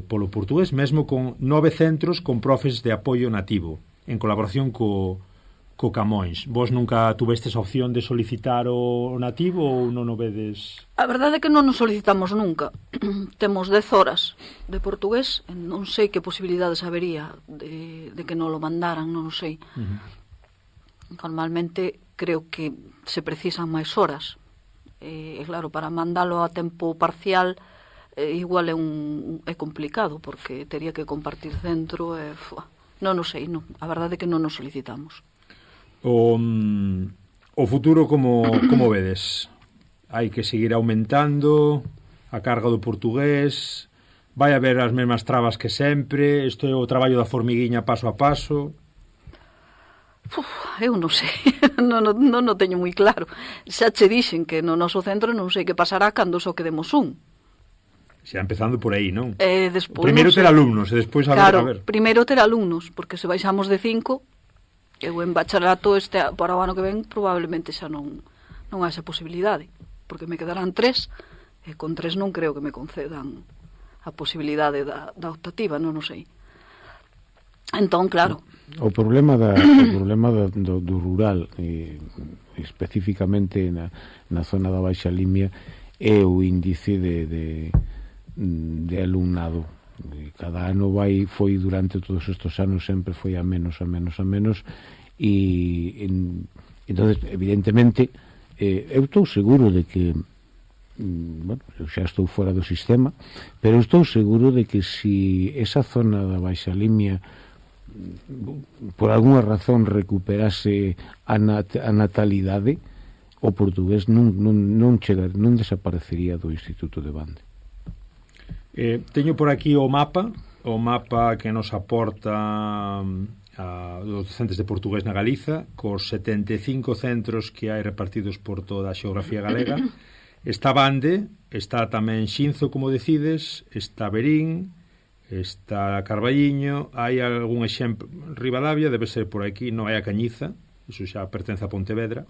polo portugués, mesmo con 9 centros con profes de apoio nativo, en colaboración co Camões. Vos nunca tuvestes a opción de solicitar o nativo ou non o vedes? A verdade é que non nos solicitamos nunca. Temos 10 horas de portugués, non sei que posibilidades habería de que non lo mandaran, non sei. Normalmente creo que se precisan máis horas. E claro, para mandalo a tempo parcial igual é complicado, porque tería que compartir centro non o sei, non. A verdade é que non nos solicitamos. O futuro como vedes? Hai que seguir aumentando a carga do portugués, vai haber as mesmas trabas que sempre, isto é o traballo da formiguiña paso a paso? Eu non sei, non o teño moi claro. Xa che dixen que no noso centro non sei que pasará cando só quedemos un. Xa empezando por aí, non? Despois, primeiro ter alumnos e despois a ver. Primeiro ter alumnos, porque se baixamos de 5, eu en bacharelato para o ano que ven probablemente xa non haxa posibilidade, porque me quedarán 3, e con 3 non creo que me concedan a posibilidade da optativa, non sei. Entón, claro. O problema do rural, especificamente na zona da Baixa Limia, é o índice de alumnado. Cada ano foi durante todos estes anos sempre foi a menos, e entonces evidentemente eu estou seguro de que eu xa estou fora do sistema, pero estou seguro de que si esa zona da Baixa Limia por algunha razón recuperase a natalidade, o portugués non desaparecería do Instituto de Bande. Teño por aquí o mapa que nos aporta os docentes de portugués na Galiza, cos 75 centros que hai repartidos por toda a xeografía galega. Está Bande, está tamén Xinzo, como decides, está Verín, está Carballiño, hai algún exemplo, Ribadavia debe ser por aquí, non hai a Cañiza, iso xa pertence a Pontevedra.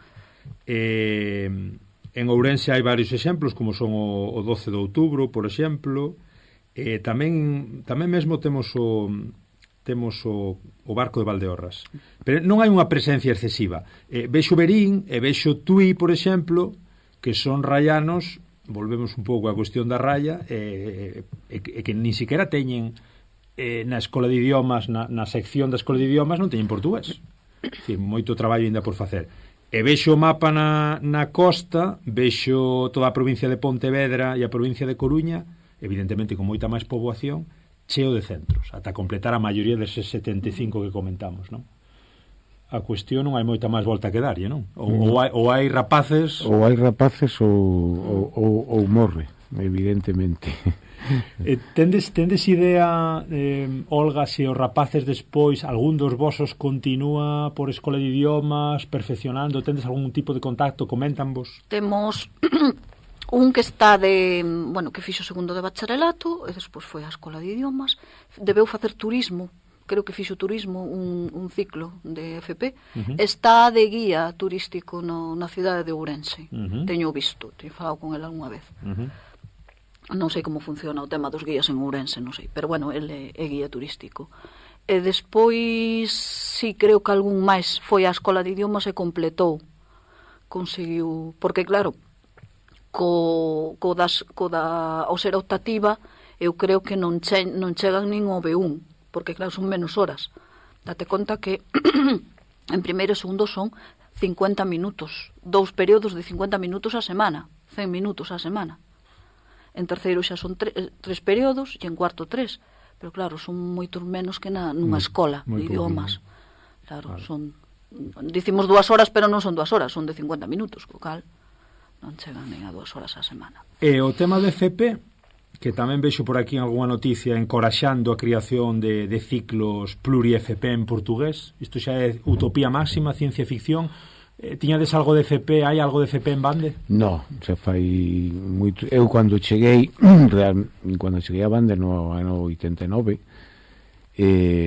En Ourense hai varios exemplos, como son o 12 de outubro, por exemplo. Tamén mesmo temos o barco de Valdeorras, pero non hai unha presencia excesiva. Vexo Verín e vexo Tui, por exemplo, que son rayanos. Volvemos un pouco á cuestión da raya, que nin siquiera teñen na escola de idiomas, na sección da escola de idiomas non teñen portugués. Dicir, moito traballo ainda por facer. E vexo o mapa na costa, vexo toda a provincia de Pontevedra e a provincia de Coruña, evidentemente con moita máis poboación, cheo de centros, ata completar a maioría deses 75 que comentamos, non? A cuestión non hai moita máis volta que darlle, non? Ou hai rapaces... Ou hai rapaces ou morre, evidentemente. Tendes idea, Olga, se os rapaces despois, algún dos vosos continúa por escola de idiomas, perfeccionando? Tendes algún tipo de contacto? Coméntanvos? Temos... un que está que fixo segundo de bacharelato e despois foi á escola de idiomas, debeu facer turismo, creo que fixo turismo un ciclo de FP. Está de guía turístico na cidade de Ourense. Teño visto, teño falado con ele algunha vez. Non sei como funciona o tema dos guías en Ourense, non sei, pero bueno, ele é guía turístico. E despois si creo que algún máis foi á escola de idiomas e completou, conseguiu, porque claro, ao ser optativa, eu creo que non chegan nin ao B1, porque claro, son menos horas. Date conta que en primeiro e segundo son 50 minutos, 2 períodos de 50 minutos a semana, 100 minutos a semana. En terceiro xa son 3 períodos e en cuarto 3, pero claro, son moitos menos que nunha escola de idiomas. Claro, son, dicimos 2 horas, pero non son 2 horas, son de 50 minutos, co cal non chegan nin a 2 horas a semana. E o tema do FP, que tamén vexo por aquí en algunha noticia encoraxando a creación de ciclos pluri-FP en portugués, isto xa é utopía máxima, ciencia ficción. Tiñades algo de FP, hai algo de FP en Bande? No, xa fai moito. Eu cando cheguei a Bande no ano 89,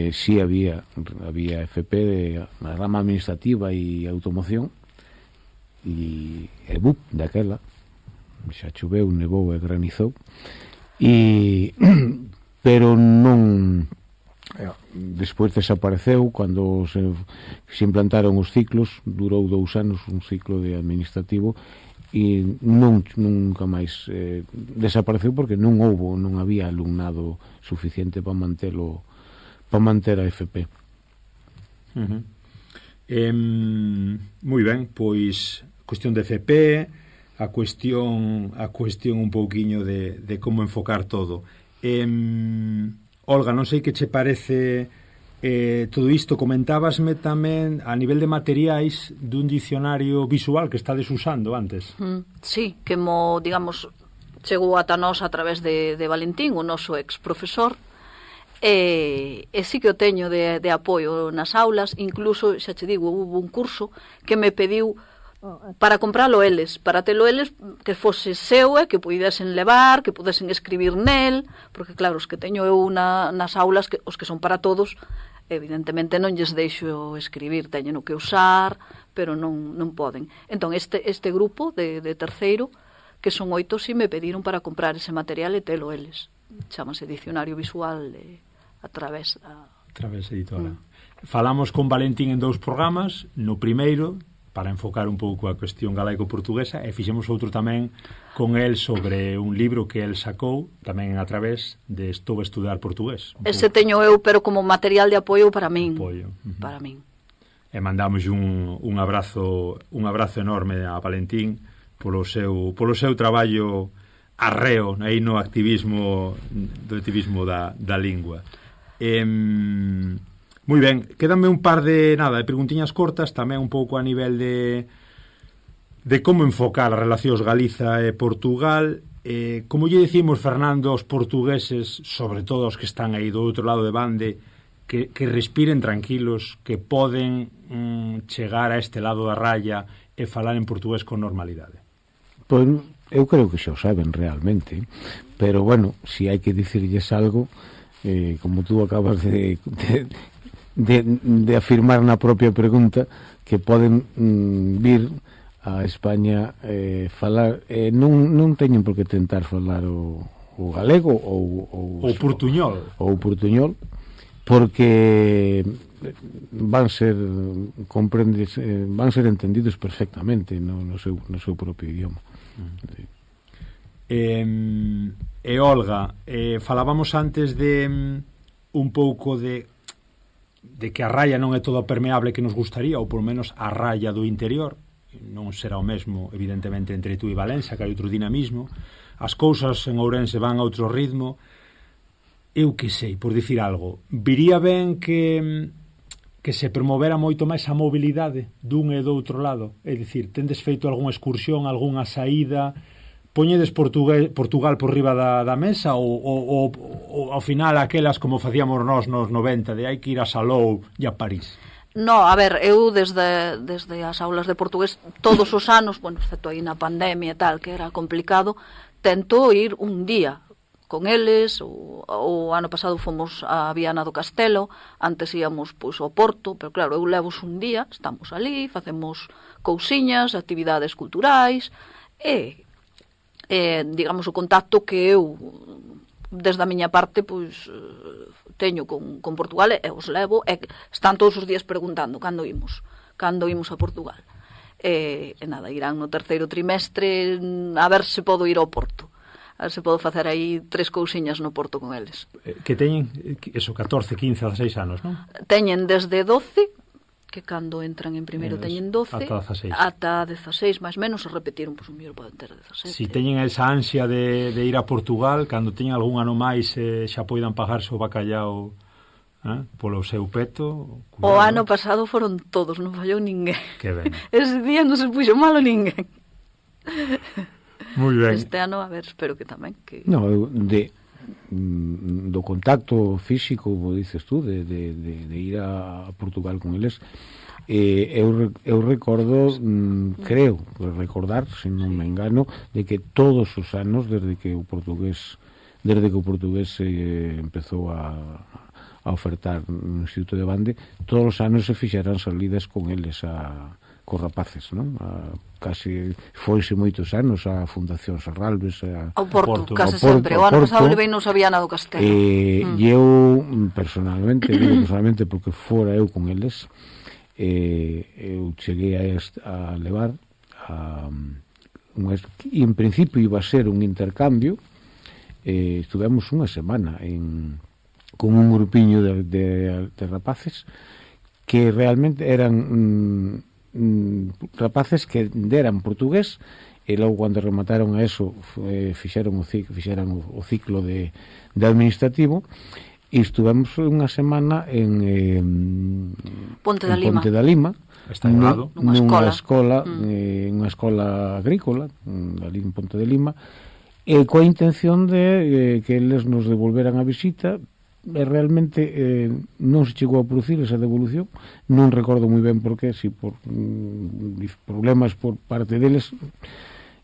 si había FP na rama administrativa e automoción, e BUP daquela, xa choveu, nevou e granizou, pero non, despois desapareceu cando se implantaron os ciclos. Durou 2 anos un ciclo de administrativo e nunca máis desapareceu, porque non había alumnado suficiente para manter a FP. Moi ben, pois cuestión de FP, a cuestión un pouquiño de como enfocar todo. Olga, non sei que che parece todo isto. Comentábasme tamén a nivel de materiais dun dicionario visual que estades usando antes. Sí, que digamos, chegou ata nós a través de Valentín, o noso ex profesor, e sí que o teño de apoio nas aulas. Incluso, xa che digo, hubo un curso que me pediu para compralo eles, para telo eles que fose seu e que puidesen levar, que pudesen escribir nel, porque claro, os que teño eu nas aulas, os que son para todos, evidentemente non lles deixo escribir, teñen o que usar, pero non poden. Entón, este grupo de terceiro, que son 8, si me pediron para comprar ese material e telo eles. Chámase Dicionario Visual a través editora. Falamos con Valentín en 2 programas, no primeiro para enfocar un pouco a cuestión galaico-portuguesa, e fixemos outro tamén con el sobre un libro que el sacou tamén a través de Estou a estudar portugués. Ese teño eu, pero como material de apoio para min. Para min. E mandamos un abrazo enorme a Valentín polo seu traballo arreo aí no activismo da lingua. Moi ben, quédame un par de preguntiñas cortas, tamén un pouco a nivel de como enfocar as relacións Galiza e Portugal. Como lle dicimos, Fernando, aos portugueses, sobre todo os que están aí do outro lado de bande, que respiren tranquilos, que poden chegar a este lado da raya e falar en portugués con normalidade? Pois eu creo que xa o saben realmente, pero bueno, si hai que dicirlles algo, como tú acabas de afirmar na propia pregunta, que poden vir a España falar, non teñen por que tentar falar o galego ou portuñol, porque van ser entendidos perfectamente no seu propio idioma. E Olga, falábamos antes de un pouco de que a raya non é todo permeable que nos gustaría, ou polo menos a raya do interior non será o mesmo, evidentemente, entre tú e Valencia, que hai outro dinamismo, as cousas en Ourense van a outro ritmo. Eu que sei, por dicir algo, viría ben que se promovera moito máis a mobilidade dun e do outro lado, é dicir, tendes feito algunha excursión, algunha saída, poñedes Portugal por riba da mesa ou ao final aquelas como facíamos nós nos 90 de hai que ir a Salou e a París? No, a ver, eu desde as aulas de portugués todos os anos, bueno, excepto aí na pandemia e tal, que era complicado, tento ir un día con eles. O ano pasado fomos a Viana do Castelo, antes íamos pois ao Porto, pero claro, eu levos un día, estamos ali, facemos cousiñas, actividades culturais e digamos o contacto que eu desde a miña parte pois teño con Portugal e os levo e están todos os días preguntando cando imos a Portugal e nada, irán no terceiro trimestre a ver se podo ir ao Porto, a ver se podo facer aí 3 cousiñas no Porto con eles. Que teñen, eso, 14, 15, 16 anos, non? Teñen desde 12, que cando entran en primeiro teñen 12 ata 16 máis menos, se repetiron, pois un mellor poden ter 17. Si teñen esa ansia de ir a Portugal, cando teñen algún ano máis xa poidan pagarse o bacallao polo seu peto. Cuidado. O ano pasado foron todos, non fallou ninguén. Que ben. Ese día non se puxo malo ninguén. Moi ben. Este ano, a ver, espero que tamén. No, do contacto físico, como dices tú, de ir a Portugal con eles, eu recordo, creo recordar, se non me engano, de que todos os anos desde que o portugués empezou a ofertar no Instituto de Bande, todos os anos se fixeran salidas con eles cos rapaces, non? Casi foise moitos anos a Fundación Serralbes ao Porto, case sempre. O ano pasado levei nos a Viana do Castelo. E eu personalmente, porque fora eu con eles, eu cheguei a levar e en principio iba a ser un intercambio. Estuvemos unha semana con un grupiño de rapaces que realmente eran rapaces que deran portugués e logo cando remataron a eso fixeron o ciclo de administrativo e estuvemos unha semana en Ponte da Lima nunha escola agrícola ali en Ponte de Lima, e coa intención de que eles nos devolveran a visita realmente non se chegou a producir esa devolución, non recordo moi ben por qué, si por problemas por parte deles,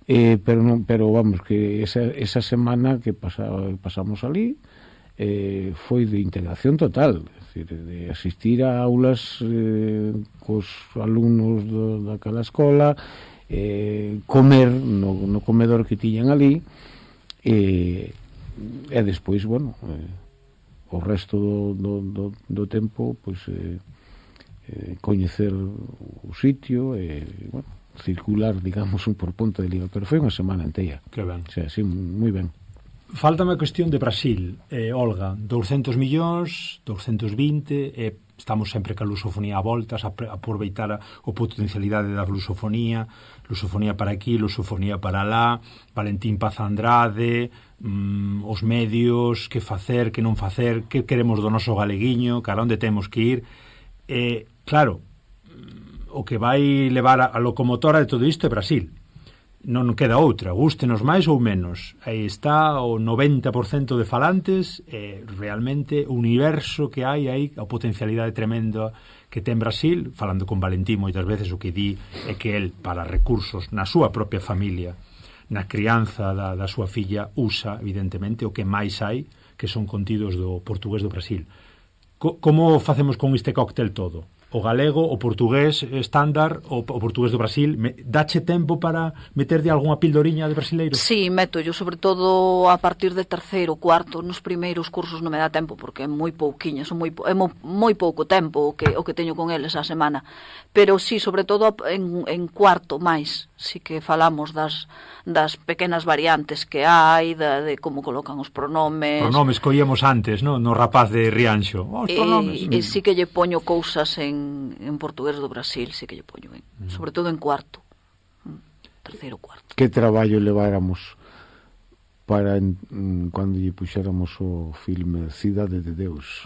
pero vamos, que esa semana que pasamos ali foi de integración total, é dicir, de asistir a aulas cos alumnos daquela escola, comer no comedor que tiñan ali, e despois, bueno, o resto do tempo, pois, coñecer o sitio e, bueno, circular, digamos, por Ponte de Liga, pero foi unha semana enteira. Que ben. O sea, sí, moi ben. Faltame a cuestión de Brasil, Olga, 200 millóns, 220, estamos sempre ca lusofonía a voltas, a aproveitar a potencialidade da lusofonía para aquí, lusofonía para lá, Valentín Paz Andrade, os medios, que facer, que non facer, que queremos do noso galeguiño, cara onde temos que ir. Claro, o que vai levar a locomotora de todo isto é Brasil. Non queda outra, gústenos máis ou menos. Aí está o 90% de falantes, realmente o universo que hai aí, a potencialidade tremenda que ten Brasil, falando con Valentín moitas veces, o que di é que el, para recursos na súa propia familia, na crianza da súa filla, usa, evidentemente, o que máis hai, que son contidos do portugués do Brasil. Como facemos con este cóctel todo? O galego, o portugués estándar, o portugués do Brasil, dache tempo para meterlle algunha pildoriña de brasileiro? Sí, meto yo, sobre todo a partir de terceiro, cuarto, nos primeiros cursos non me dá tempo, porque é moi pouquiña, é moi pouco tempo o que teño con eles a semana, pero sí, sobre todo en cuarto máis, sí que falamos das pequenas variantes que hai, de como colocan os pronomes. Pronomes coíamos antes, no rapaz de Rianxo. Os pronomes. E sí que lle poño cousas en portugués do Brasil, sí que lle poño sobre todo en cuarto, terceiro, cuarto. Que traballo leváramos para cando lle puxéramos o filme Cidade de Deus.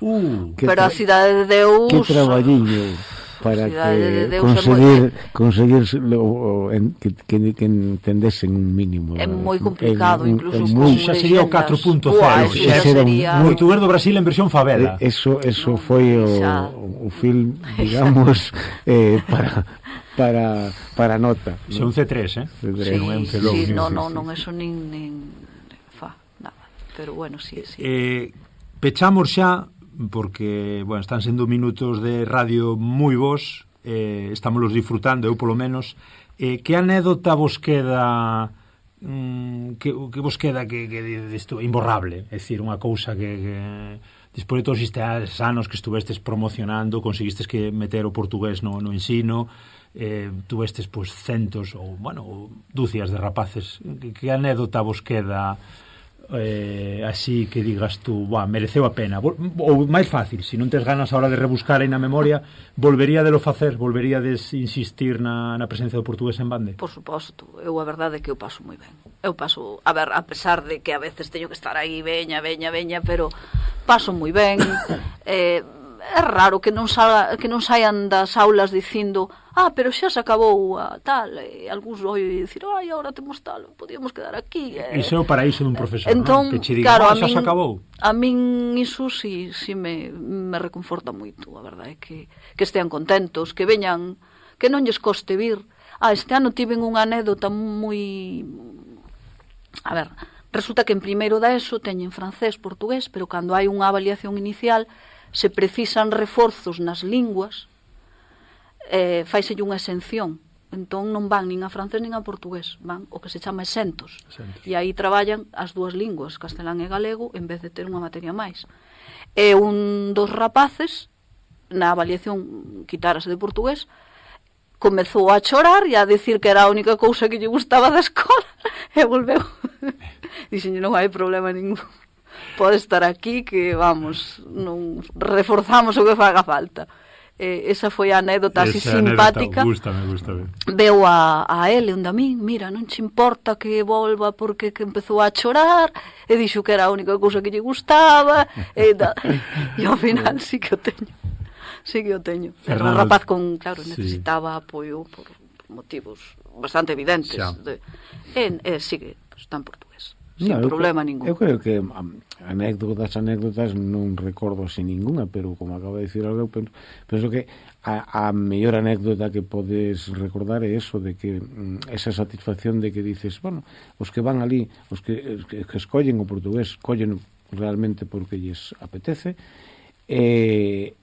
Pero a Cidade de Deus... Que traballiño para que conseguir que entendesen un mínimo. É moi complicado, incluso xa sería o 4.0. Xa sería o portugués do Brasil en versión favela. Eso foi o film, digamos, para nota. É un C3, non é un C2. Sí, non, eso nin fa nada. Pero bueno, sí. Pechamos xa, porque, bueno, están sendo minutos de radio moi bons, estámoslos disfrutando, eu polo menos. Que anécdota vos queda que vos queda que isto imborrable? É dicir, unha cousa que despois de todos estes anos que estuvestes promocionando, conseguistes que meter o portugués no ensino, tuvestes pois centos ou, bueno, dúcias de rapaces. Que anécdota vos queda así que digas tú, mereceu a pena? Ou máis fácil, se non tes ganas a hora de rebuscar aí na memoria, volvería de lo facer, volvería de insistir na presencia do portugués en bande? Por suposto, eu a verdade é que eu paso moi ben. Eu paso, a ver, a pesar de que a veces teño que estar aí, veña, pero paso moi ben. É raro que non saian das aulas dicindo pero xa se acabou a tal, e algúns oi dicir, agora temos tal, podíamos quedar aquí. Iso é o paraíso dun profesor, entón, que che diga, claro, xa se acabou. A min iso sí me reconforta moito, a verdade é que estean contentos, que veñan, que non lles coste vir. Este ano tiven unha anécdota moi... A ver, resulta que en primeiro da ESO teñen francés, portugués, pero cando hai unha avaliación inicial se precisan reforzos nas linguas, faiselle unha exención, entón non van nin a francés nin a portugués, van o que se chama exentos. E aí traballan as dúas linguas, castelán e galego, en vez de ter unha materia máis. E un dos rapaces, na avaliación quitárase de portugués, comezou a chorar e a dicir que era a única cousa que lle gustaba da escola, e volveu. Dixenlle, non hai problema ningún, pode estar aquí, que vamos, non reforzamos o que faga falta. Esa foi a anécdota así simpática. Gústame. Veu a ele, onde a min, mira, non che importa que volva porque que empezou a chorar, e dixo que era a única cousa que lle gustaba, e ao final sí que o teño. Era un rapaz con, claro, necesitaba apoio por motivos bastante evidentes. Sí que está en portugués. sin problema ningún. Eu creo que anécdotas non recordo así ninguna, pero como acaba de dicir algo, penso que a mellor anécdota que podes recordar é eso, de que esa satisfacción de que dices, bueno, os que van ali, os que escollen o portugués, collen realmente porque lles apetece, e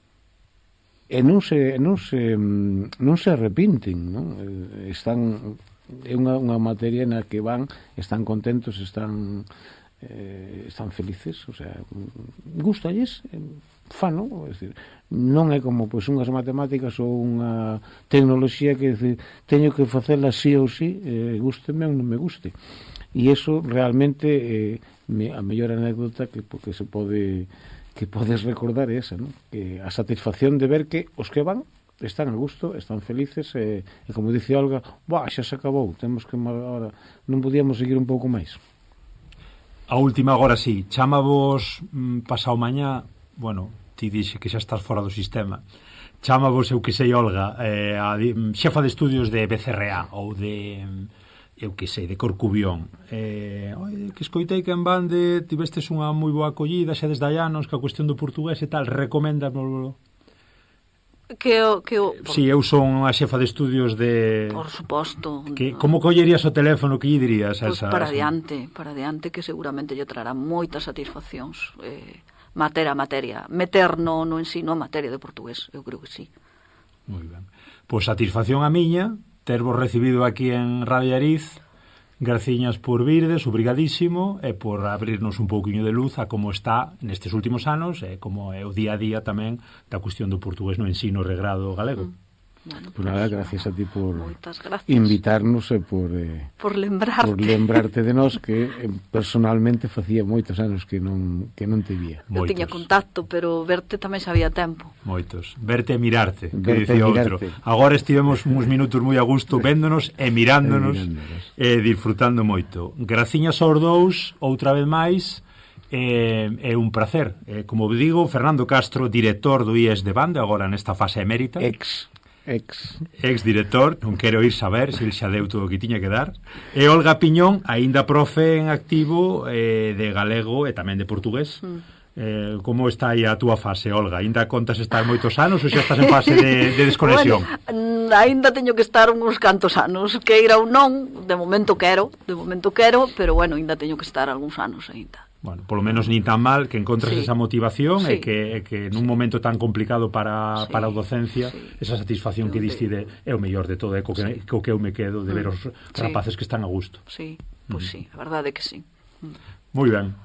non se arrepinten, non? É unha materia na que van, están contentos, están felices, o sea, gustalles, fano, é dicir, non é como pois unhas matemáticas ou unha tecnoloxía que decir, teño que facela sí ou sí, gústeme ou non me guste. E iso realmente a mellor anécdota que podes recordar é esa, non? Que a satisfacción de ver que os que van están a gusto, están felices e como dice Olga, xa se acabou, temos que agora non podíamos seguir un pouco máis. A última agora sí, chámavos pasado mañá, bueno, ti dixe que xa estás fora do sistema, chámavos, eu que sei, Olga, a xefa de estudios de BCRA ou de, eu que sei, de Corcubión, que escoitei que en Bande tivestes unha moi boa acollida xa desde hai anos, que a cuestión do portugués e tal, recoméndamoslo? Si, eu son a xefa de estudios de... Por suposto. Como collerías o teléfono, que lle dirías a esa? Para adiante, que seguramente lle trará moitas satisfaccións. Materia. Meter no ensino a materia de portugués, eu creo que sí. Moi ben. Pois satisfacción a miña, tervos recibido aquí en Radio Ariz. Graciñas por virdes, obrigadísimo, e por abrirnos un pouquiño de luz a como está nestes últimos anos e como é o día a día tamén da cuestión do portugués no ensino regrado galego. Bueno, pues nada, gracias a ti por invitarnos e por lembrarte de nós, que personalmente facía moitos anos que non te vía. Eu tiña contacto, pero verte tamén sabía tempo. Moitos. Verte e mirarte, que dicía outro. Agora estivemos uns minutos moi a gusto véndonos e mirándonos e disfrutando moito. Graciñas aos dous, outra vez máis, é un placer. Como digo, Fernando Castro, director do IES de Bande, agora nesta fase emérita. Ex-director, non quero ir saber se ele xa deu todo o que tiña que dar. E Olga Piñón, aínda profe en activo de galego e tamén de portugués. Como está aí a túa fase, Olga? Aínda contas estar moitos anos ou xa estás en fase de desconexión? Bueno, aínda teño que estar uns cantos anos, queira ou non, de momento quero, pero bueno, aínda teño que estar algúns anos aínda. Bueno, polo menos nin tan mal, que encontres esa motivación e que nun momento tan complicado para a docencia, esa satisfacción que diste é o mellor de todo, é co que eu me quedo de ver os rapaces que están a gusto. Sí, pois sí, a verdade é que sí. Moi ben.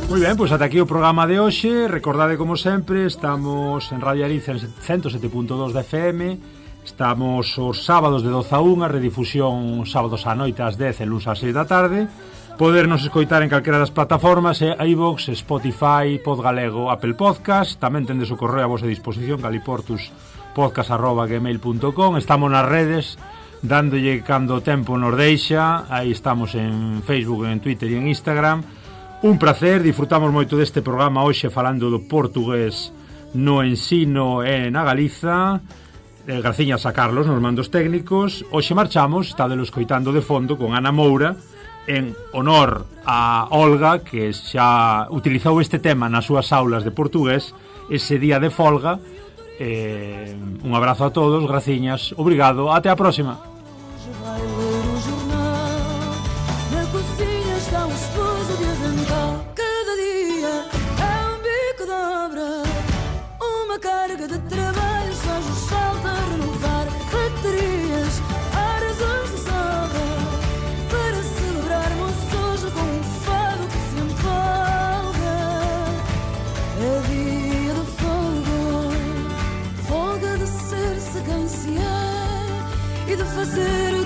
Moi ben, pois ata aquí o programa de hoxe. Recordade, como sempre, estamos en Radio Ariz en 107.2 de FM. Estamos os sábados de 12 a 1, redifusión sábados á noite ás 10 e luns ás 6 da tarde. Podernos escoitar en calquera das plataformas, iVoox, Spotify, Podgalego, Apple Podcast. Tamén tendes o correo a vosa disposición, galiportuspodcast@gmail.com. Estamos nas redes, dándolle cando o tempo nos deixa. Aí estamos en Facebook, en Twitter e en Instagram. Un placer, disfrutamos moito deste programa hoxe falando do portugués no ensino e na Galiza. Graciñas a Carlos nos mandos técnicos. Hoxe marchamos, estádelo escoitando de fondo con Ana Moura, en honor a Olga, que xa utilizou este tema nas súas aulas de portugués ese día de folga. Un abrazo a todos, graciñas, obrigado, até a próxima.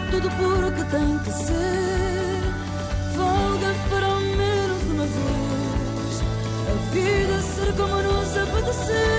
Tudo porque tem que ser. Folga para ao menos uma vez. A vida ser como nos apetecer.